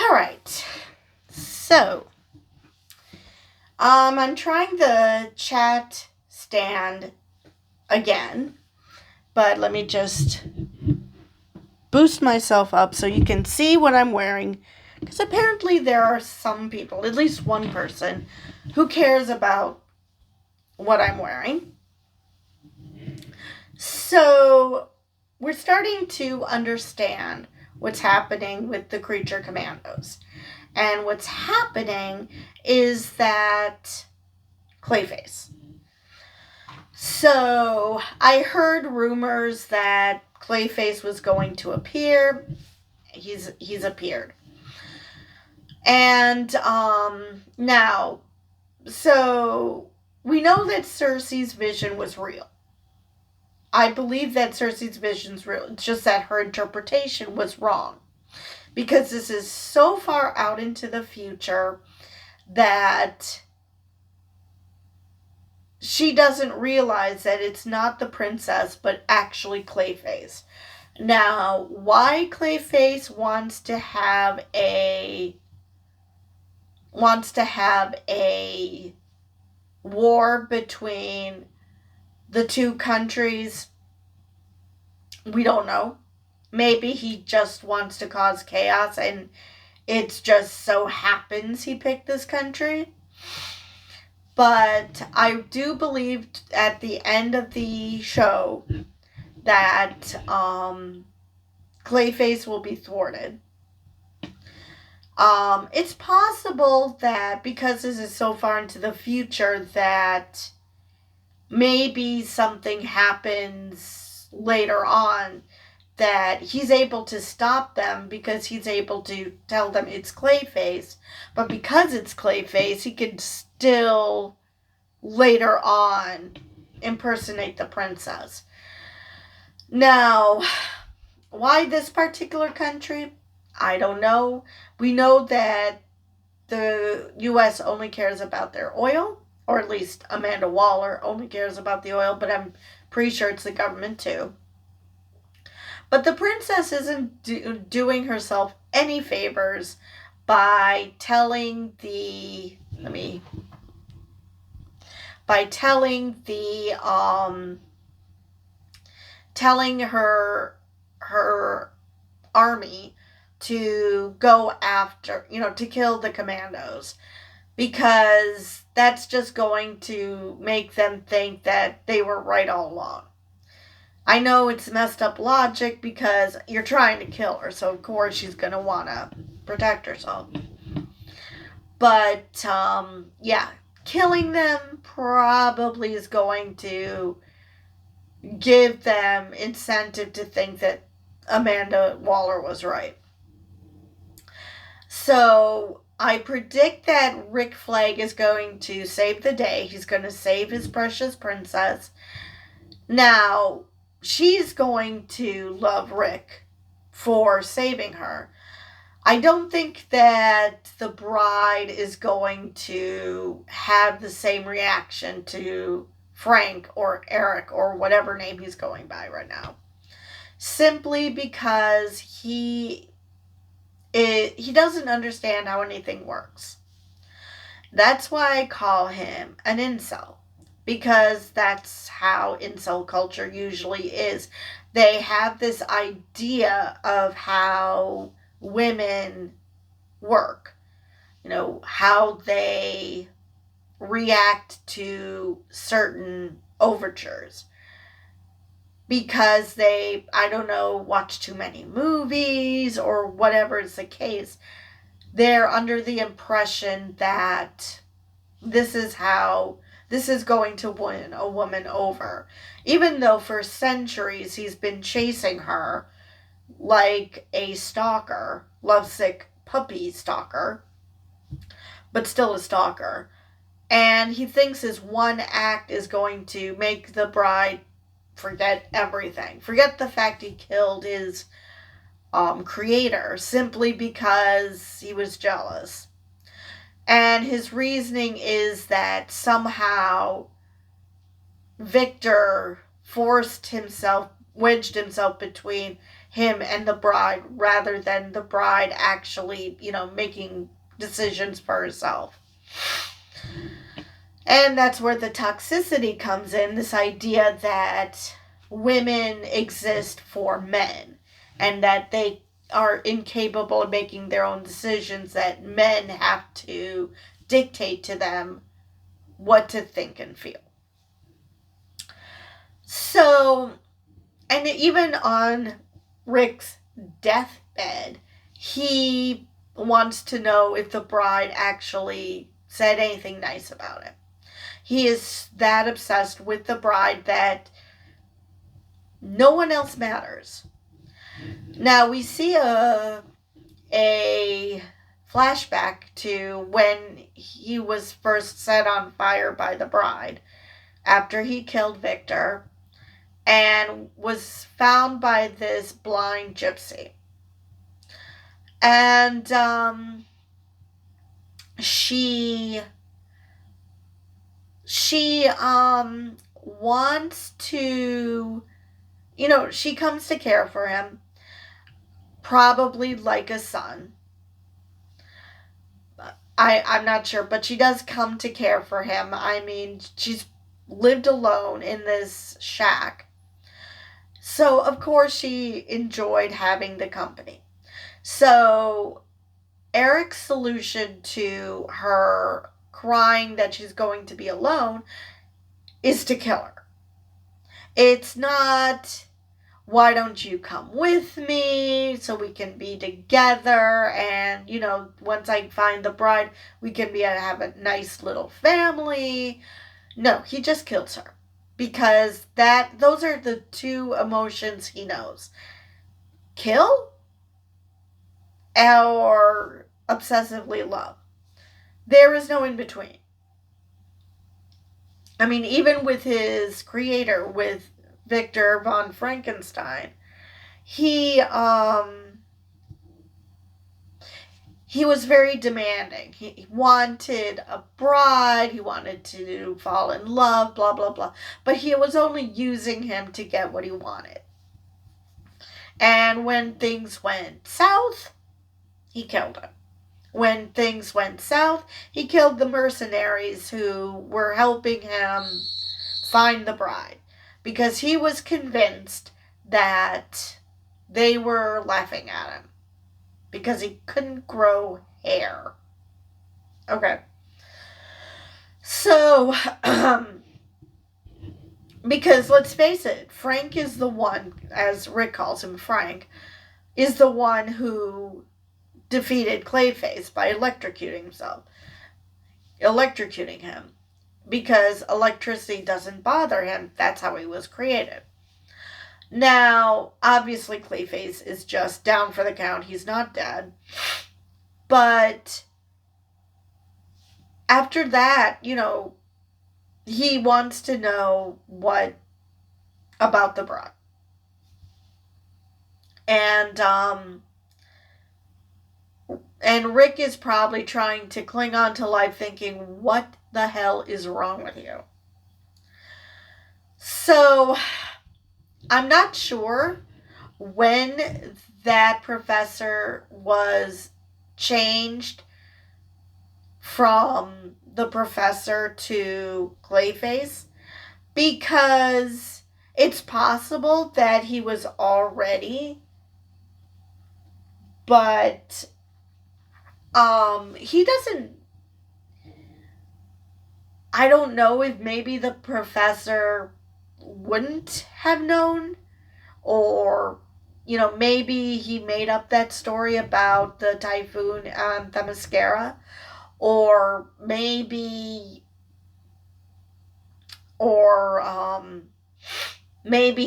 All right. So, I'm trying the chat stand again, but let me just boost myself up so you can see what I'm wearing, because apparently there are some people, at least one person, who cares about what I'm wearing. So, we're starting to understand what's happening with the creature commandos. And what's happening is that Clayface. So, I heard rumors that Clayface was going to appear. He's appeared. And now, so we know that Cersei's vision was real. I believe that Cersei's vision's real. It's just that her interpretation was wrong. Because this is so far out into the future that she doesn't realize that it's not the princess, but actually Clayface. Now, why Clayface wants to have a war between the two countries, we don't know. Maybe he just wants to cause chaos and it just so happens he picked this country. But I do believe at the end of the show that Clayface will be thwarted. It's possible that because this is so far into the future that maybe something happens later on that he's able to stop them because he's able to tell them it's Clayface. But because it's Clayface, he can still later on impersonate the princess. Now, why this particular country? I don't know. We know that the U.S. only cares about their oil, or at least Amanda Waller only cares about the oil, but I'm pretty sure it's the government too. But the princess isn't doing herself any favors by telling her army to go after, to kill the commandos, because that's just going to make them think that they were right all along. I know it's messed up logic because you're trying to kill her, so of course she's going to want to protect herself. But, yeah, killing them probably is going to give them incentive to think that Amanda Waller was right. So, I predict that Rick Flag is going to save the day. He's going to save his precious princess. Now, she's going to love Rick for saving her. I don't think that the bride is going to have the same reaction to Frank or Eric or whatever name he's going by right now. Simply because he doesn't understand how anything works. That's why I call him an incel. Because that's how incel culture usually is. They have this idea of how women work. How they react to certain overtures. Because they, watch too many movies or whatever is the case. They're under the impression that this is going to win a woman over. Even though for centuries he's been chasing her like a stalker, lovesick puppy stalker, but still a stalker. And he thinks his one act is going to make the bride forget everything. Forget the fact he killed his creator simply because he was jealous. And his reasoning is that somehow Victor wedged himself between him and the bride rather than the bride actually, making decisions for herself. And that's where the toxicity comes in, this idea that women exist for men and that they are incapable of making their own decisions, that men have to dictate to them what to think and feel. So, and even on Rick's deathbed, he wants to know if the bride actually said anything nice about him. He is that obsessed with the bride that no one else matters. Now we see a flashback to when he was first set on fire by the bride after he killed Victor and was found by this blind gypsy. And she wants to, she comes to care for him, probably like a son. I'm not sure, but she does come to care for him. I mean, she's lived alone in this shack. So, of course, she enjoyed having the company. So, Eric's solution to her crying that she's going to be alone is to kill her. It's not, why don't you come with me so we can be together and, once I find the bride, we can have a nice little family. No, he just kills her because those are the two emotions he knows. Kill or obsessively love. There is no in between. I mean, even with his creator, with Victor von Frankenstein, he was very demanding. He wanted a bride, he wanted to fall in love, blah, blah, blah. But he was only using him to get what he wanted. And when things went south, he killed him. When things went south, he killed the mercenaries who were helping him find the bride. Because he was convinced that they were laughing at him. Because he couldn't grow hair. Okay. So, because let's face it, Frank is the one, as Rick calls him, Frank, is the one who defeated Clayface by electrocuting him. Because electricity doesn't bother him. That's how he was created. Now, obviously, Clayface is just down for the count. He's not dead. But after that, he wants to know what about the bride. And Rick is probably trying to cling on to life thinking, what the hell is wrong with you? So, I'm not sure when that professor was changed from the professor to Clayface, because it's possible that he was already, but he doesn't, I don't know if maybe the professor wouldn't have known, or, maybe he made up that story about the typhoon and the mascara, or maybe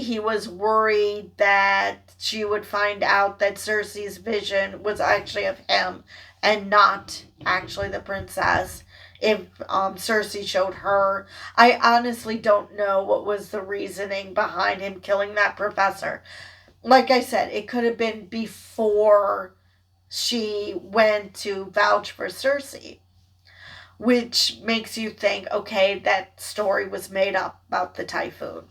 he was worried that she would find out that Cersei's vision was actually of him and not actually the princess. If Cersei showed her. I honestly don't know what was the reasoning behind him killing that professor. Like I said, it could have been before she went to vouch for Cersei, which makes you think, okay, that story was made up about the typhoon.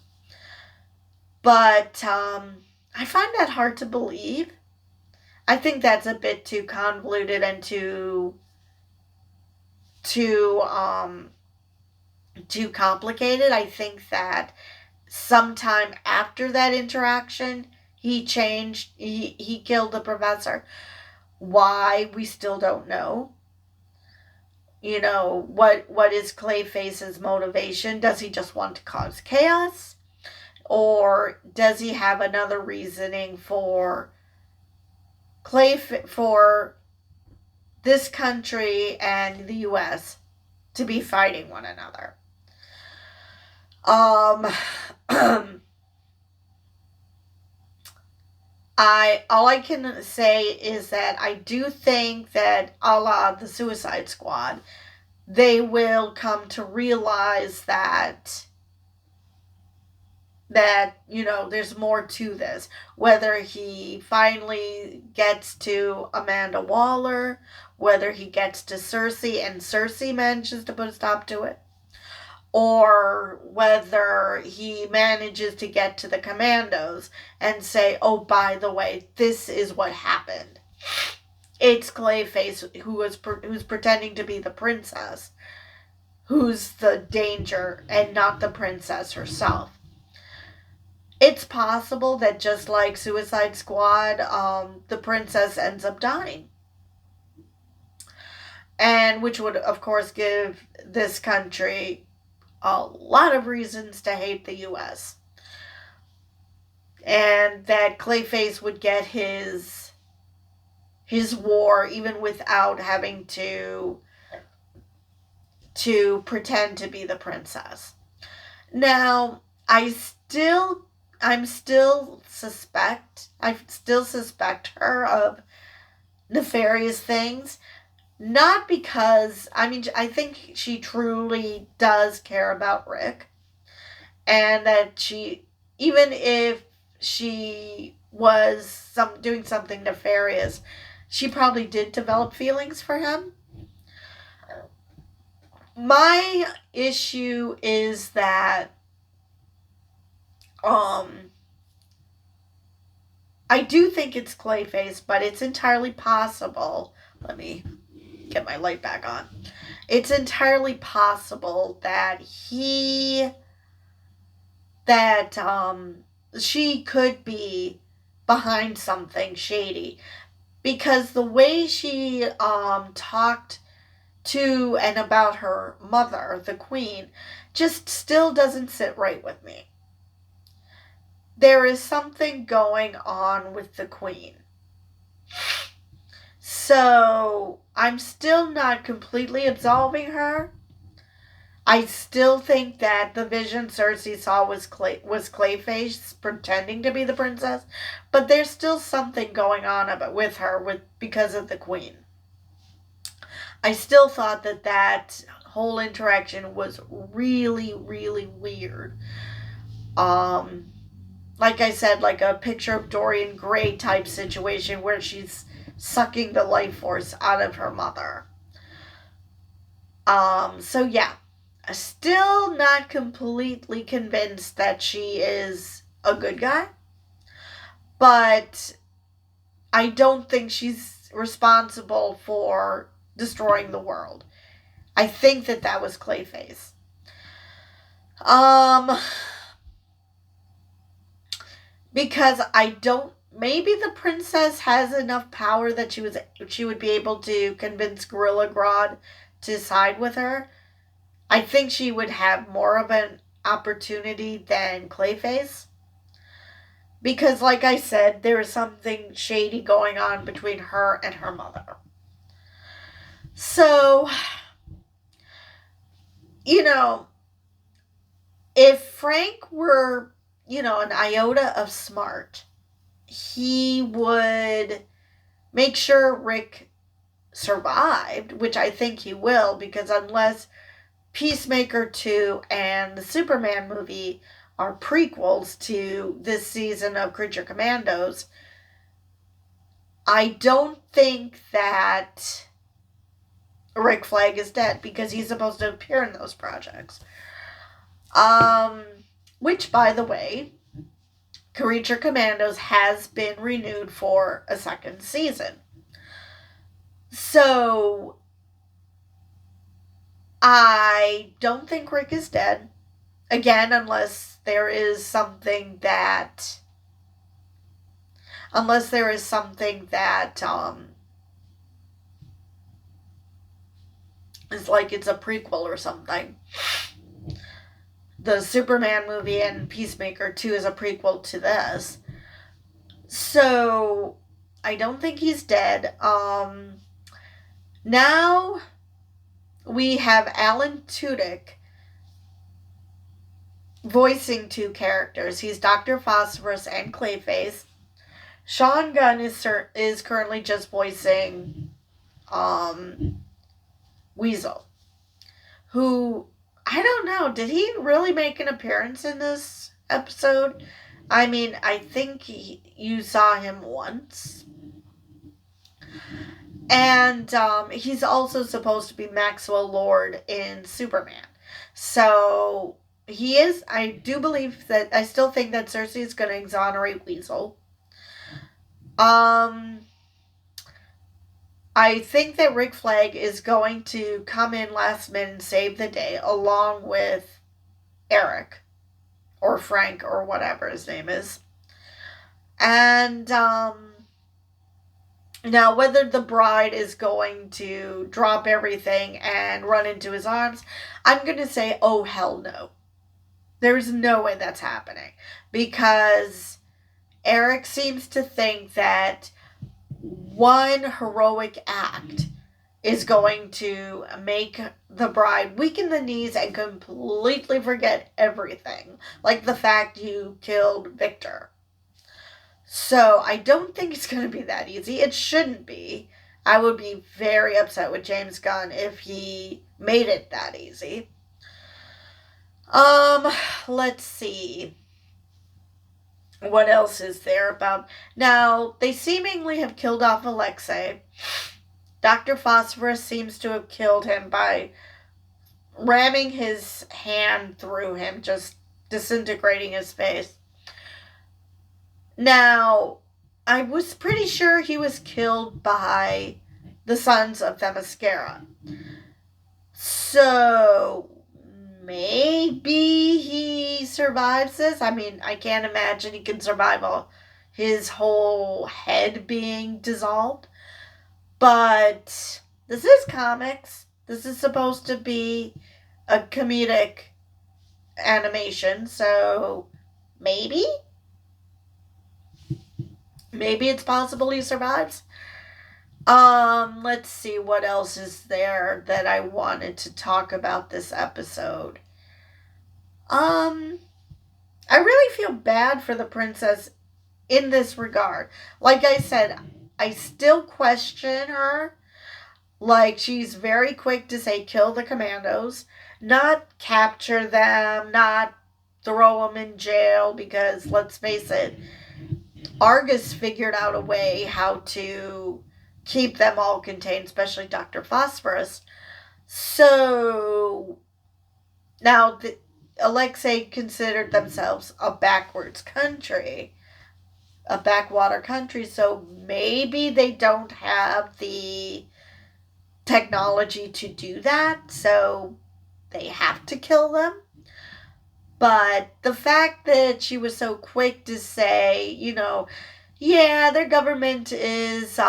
But I find that hard to believe. I think that's a bit too convoluted and too too complicated. I think that sometime after that interaction, he changed. He killed the professor. Why, we still don't know. What is Clayface's motivation? Does he just want to cause chaos, or does he have another reasoning for for this country and the U.S. to be fighting one another? Um, all I can say is that I do think that, a la the Suicide Squad, they will come to realize that there's more to this. Whether he finally gets to Amanda Waller, whether he gets to Cersei and Cersei manages to put a stop to it, or whether he manages to get to the Commandos and say, oh, by the way, this is what happened. It's Clayface who's pretending to be the princess, who's the danger, and not the princess herself. It's possible that, just like Suicide Squad, the princess ends up dying. And which would, of course, give this country a lot of reasons to hate the U.S. And that Clayface would get his war even without having to pretend to be the princess. Now, I still suspect her of nefarious things. Not because, I think she truly does care about Rick. And that even if she was doing something nefarious, she probably did develop feelings for him. My issue is that I do think it's Clayface, but it's entirely possible. Let me get my light back on. It's entirely possible that she could be behind something shady, because the way she talked to and about her mother, the Queen, just still doesn't sit right with me. There is something going on with the Queen. So, I'm still not completely absolving her. I still think that the vision Cersei saw was Clayface pretending to be the princess, but there's still something going on with her because of the Queen. I still thought that whole interaction was really, really weird. Like I said, like a picture of Dorian Gray type situation where she's sucking the life force out of her mother. So yeah, still not completely convinced that she is a good guy, but I don't think she's responsible for destroying the world. I think that was Clayface. Because maybe the princess has enough power that she would be able to convince Gorilla Grodd to side with her. I think she would have more of an opportunity than Clayface. Because, like I said, there is something shady going on between her and her mother. So, if Frank were, an iota of smart, he would make sure Rick survived, which I think he will, because unless Peacemaker 2 and the Superman movie are prequels to this season of Creature Commandos, I don't think that Rick Flag is dead, because he's supposed to appear in those projects. Which, by the way, Creature Commandos has been renewed for a second season. So, I don't think Rick is dead. Again, unless there is something that is like it's a prequel or something. The Superman movie and Peacemaker 2 is a prequel to this. So, I don't think he's dead. Now we have Alan Tudyk voicing two characters. He's Dr. Phosphorus and Clayface. Sean Gunn is currently just voicing Weasel, who, I don't know, did he really make an appearance in this episode? I mean, I think you saw him once. And he's also supposed to be Maxwell Lord in Superman. So he is, I still think that Cersei is going to exonerate Weasel. I think that Rick Flag is going to come in last minute and save the day along with Eric or Frank or whatever his name is. And now whether the bride is going to drop everything and run into his arms, I'm going to say, oh hell no. There's no way that's happening, because Eric seems to think that one heroic act is going to make the bride weaken the knees and completely forget everything, like the fact you killed Victor. So I don't think it's going to be that easy. It shouldn't be. I would be very upset with James Gunn if he made it that easy. Let's see. What else is there about? Now, they seemingly have killed off Alexei. Dr. Phosphorus seems to have killed him by ramming his hand through him, just disintegrating his face. Now, I was pretty sure he was killed by the Sons of Themyscira. So, maybe he survives this. I mean, I can't imagine he can survive his whole head being dissolved. But this is comics. This is supposed to be a comedic animation, so maybe it's possible he survives. Let's see what else is there that I wanted to talk about this episode. I really feel bad for the princess in this regard. Like I said, I still question her. Like, she's very quick to say kill the Commandos, not capture them, not throw them in jail, because let's face it, Argus figured out a way how to keep them all contained, especially Dr. Phosphorus. So now Alexei considered themselves a backwards country, a backwater country, so maybe they don't have the technology to do that, so they have to kill them. But the fact that she was so quick to say, yeah, their government is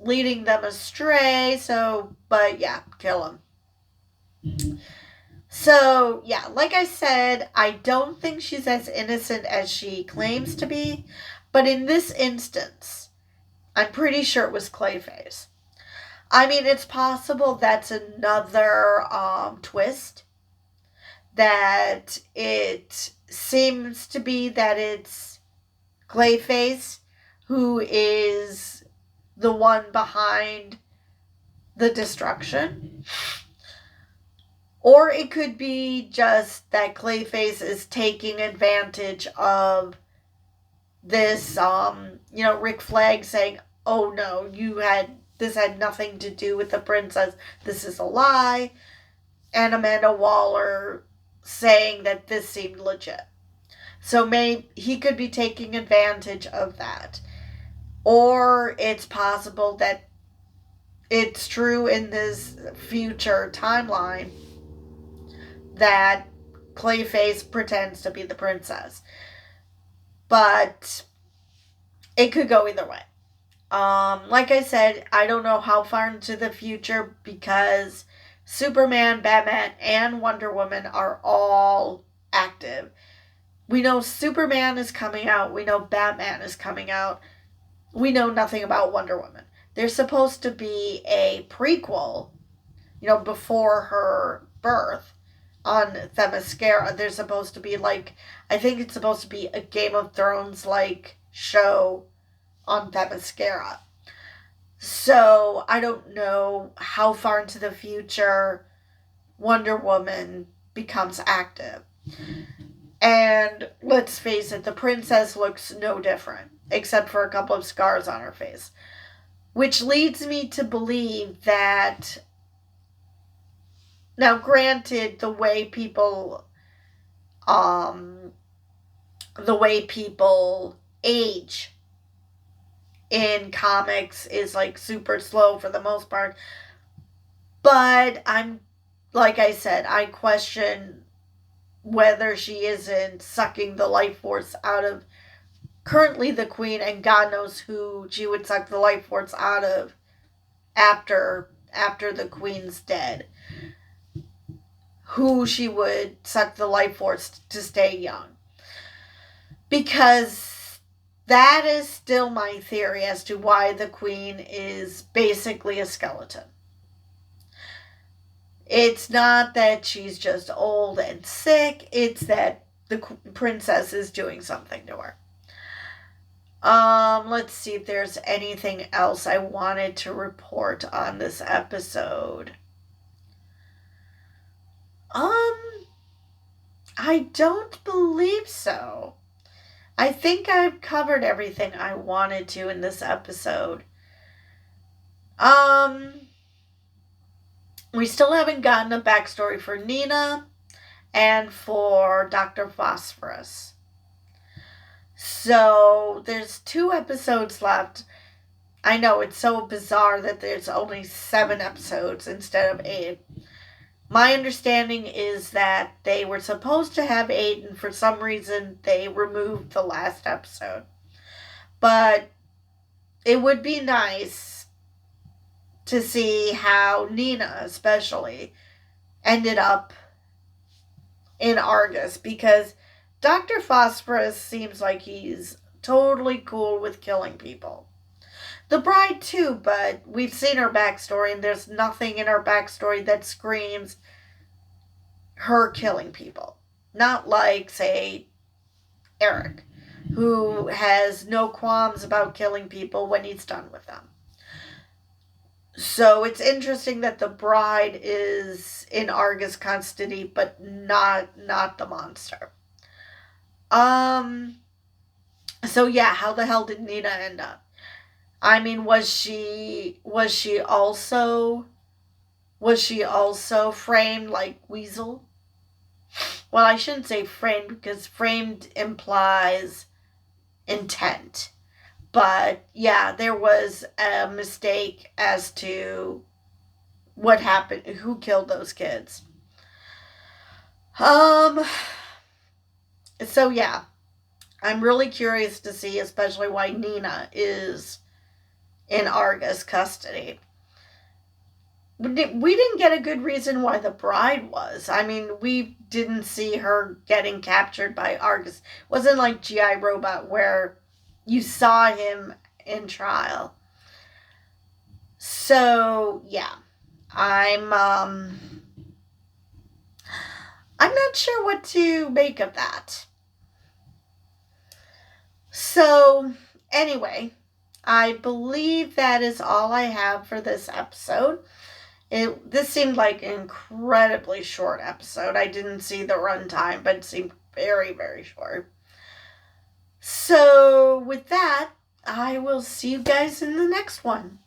leading them astray, so, but yeah, kill them. So, yeah, like I said, I don't think she's as innocent as she claims to be, but in this instance, I'm pretty sure it was Clayface. I mean, it's possible that's another twist, that it seems to be that it's Clayface who is the one behind the destruction. Or it could be just that Clayface is taking advantage of this, Rick Flag saying, oh no, this had nothing to do with the princess, this is a lie, and Amanda Waller saying that this seemed legit. So maybe he could be taking advantage of that. Or it's possible that it's true in this future timeline that Clayface pretends to be the princess. But it could go either way. Like I said, I don't know how far into the future because Superman, Batman, and Wonder Woman are all active. We know Superman is coming out. We know Batman is coming out. We know nothing about Wonder Woman. There's supposed to be a prequel, before her birth on Themyscira. There's supposed to be I think it's supposed to be a Game of Thrones show on Themyscira. So I don't know how far into the future Wonder Woman becomes active. And let's face it, the princess looks no different, except for a couple of scars on her face. Which leads me to believe that, now granted, the way people age in comics is super slow for the most part. But like I said, I question whether she isn't sucking the life force out of currently the queen, and God knows who she would suck the life force out of after the queen's dead. Who she would suck the life force to stay young. Because that is still my theory as to why the queen is basically a skeleton. It's not that she's just old and sick. It's that the princess is doing something to her. Let's see if there's anything else I wanted to report on this episode. I don't believe so. I think I've covered everything I wanted to in this episode. We still haven't gotten a backstory for Nina and for Dr. Phosphorus. So there's 2 episodes left. I know it's so bizarre that there's only 7 episodes instead of 8. My understanding is that they were supposed to have 8, and for some reason they removed the last episode. But it would be nice to see how Nina, especially, ended up in Argus, because Dr. Phosphorus seems like he's totally cool with killing people. The bride too, but we've seen her backstory, and there's nothing in her backstory that screams her killing people. Not like, say, Eric, who has no qualms about killing people when he's done with them. So it's interesting that the bride is in Argus custody, but not the monster. So yeah, how the hell did Nina end up? I mean, was she also framed like Weasel? Well, I shouldn't say framed, because framed implies intent. But yeah, there was a mistake as to what happened, who killed those kids. So yeah, I'm really curious to see, especially why Nina is in Argus custody. We didn't get a good reason why the bride was. I mean, we didn't see her getting captured by Argus. It wasn't like G.I. Robot where you saw him in trial. So, yeah. I'm not sure what to make of that. So, anyway, I believe that is all I have for this episode. This seemed like an incredibly short episode. I didn't see the runtime, but it seemed very, very short. So, with that, I will see you guys in the next one.